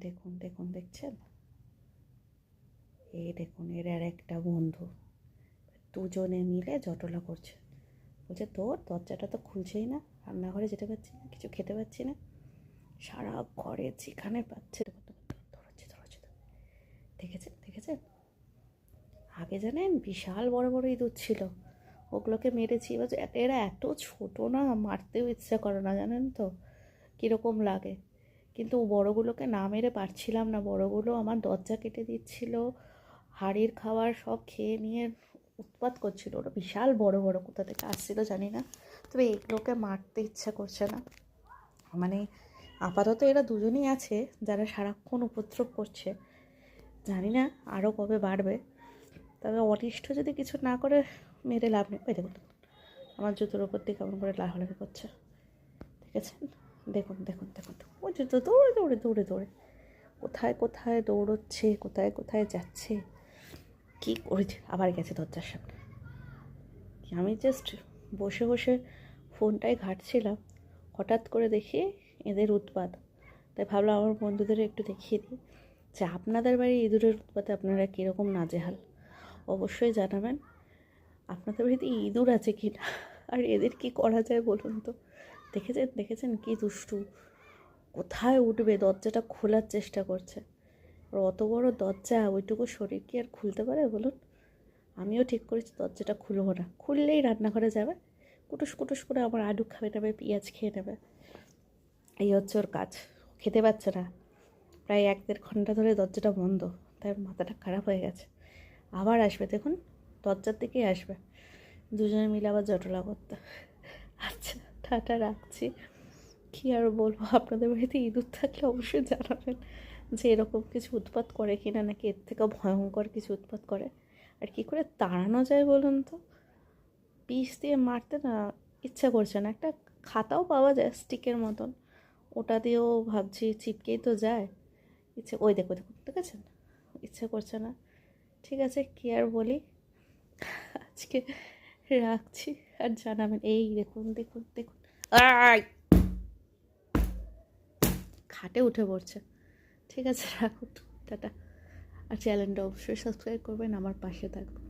দেখুন দেখুন দেখছেন, এই দেখুন এর আর একটা বন্ধু, দুজনে মিলে জটলা করছে। বলছে তোর দরজাটা তো খুলছেই না, রান্নাঘরে যেতে পারছি না, কিছু খেতে পাচ্ছি না, সারা ঘরে যেখানে পাচ্ছে ধরাচ্ছে ধরাচ্ছে। দেখেছেন দেখেছেন, আগে জানেন বিশাল বড় বড় ইঁদুর ছিল, ওগুলোকে মেরেছি। এবার এরা এত ছোট না, মারতেও ইচ্ছা করে না, জানেন তো কীরকম লাগে। কিন্তু বড়গুলোকে না মেরে পারছিলাম না, বড়গুলো আমার দরজা কেটে দিচ্ছিল, হাড়ির খাবার সব খেয়ে নিয়ে উৎপাত করছিল। ওরা বিশাল বড় বড়, কোথা থেকে আসছিলো জানি না, তবে এগুলোকে মারতে ইচ্ছা করছে না। মানে আপাতত এরা দুজনই আছে যারা সারাক্ষণ উপদ্রব করছে, জানি না আরও কবে বাড়বে। তবে অনিষ্ট যদি কিছু না করে মেরে লাভ নেই। ওই দেখুন আমার জুতোর ওপর দিয়ে কেমন করে লাফালাফি করছে, দেখেছেন? দেখুন দেখুন দেখুন, ওই জুতো দৌড়ে দৌড়ে দৌড়ে দৌড়ে কোথায় কোথায় দৌড়চ্ছে, কোথায় কোথায় যাচ্ছে, কী করেছে। আবার গেছে দরজার সামনে। আমি জাস্ট বসে বসে ফোনটায় ঘাঁটছিলাম, হঠাৎ করে দেখি এদের উৎপাত। তাই ভাবলাম আমার বন্ধুদের একটু দেখিয়ে দিই যে আপনাদের বাড়ি ইঁদুরের উৎপাতে আপনারা কীরকম নাজেহাল। অবশ্যই জানাবেন আপনাদের বাড়িতে ইঁদুর আছে কি না, আর এদের কি করা যায় বলুন তো। দেখেছেন দেখেছেন কি দুষ্টু, কোথায় উঠবে, দরজাটা খোলার চেষ্টা করছে। আর অত বড় দরজা, ওইটুকু শরীর কি আর খুলতে পারে বলুন। আমিও ঠিক করেছি দরজাটা খুলবো না, খুললেই রান্নাঘরে যাবে, কুটুস কুটুস করে আমার আলু খাবে নেবে, পেঁয়াজ খেয়ে নেবে। এই হচ্ছে ওর কাজ। খেতে পাচ্ছে না, প্রায় 1-1.5 ঘন্টা ধরে দরজাটা বন্ধ, তাই মাথাটা খারাপ হয়ে গেছে। আবার আসবে দেখুন, দরজার দিকেই আসবে, দুজনে মিলে আবার জটলা করতে। আচ্ছা টাটা, রাখছি। কী আর বলবো, আপনাদের বাড়িতে ইঁদুর থাকলে অবশ্যই জানাবেন যে এরকম কিছু উৎপাত করে কি না, নাকি এর থেকেও ভয়ঙ্কর কিছু উৎপাত করে। আর কী করে তাড়ানো যায় বলুন তো। পিস দিয়ে মারতে না ইচ্ছা করছে না, একটা খাতাও পাওয়া যায় স্টিকের মতন, ওটা দিয়েও ভাবছি চিপকেই তো যায়। ওই দেখো দেখুন, দেখেছেন, ইচ্ছা করছে না। ঠিক আছে, কী আর বলি, আজকে রাখছি। আর জানাবেন। এই দেখুন দেখুন দেখুন, আয় খাটে উঠে পড়ছে। ঠিক আছে রাখুন, টাটা। আর চ্যানেলটা অবশ্যই সাবস্ক্রাইব করবেন, আমার পাশে থাকবেন।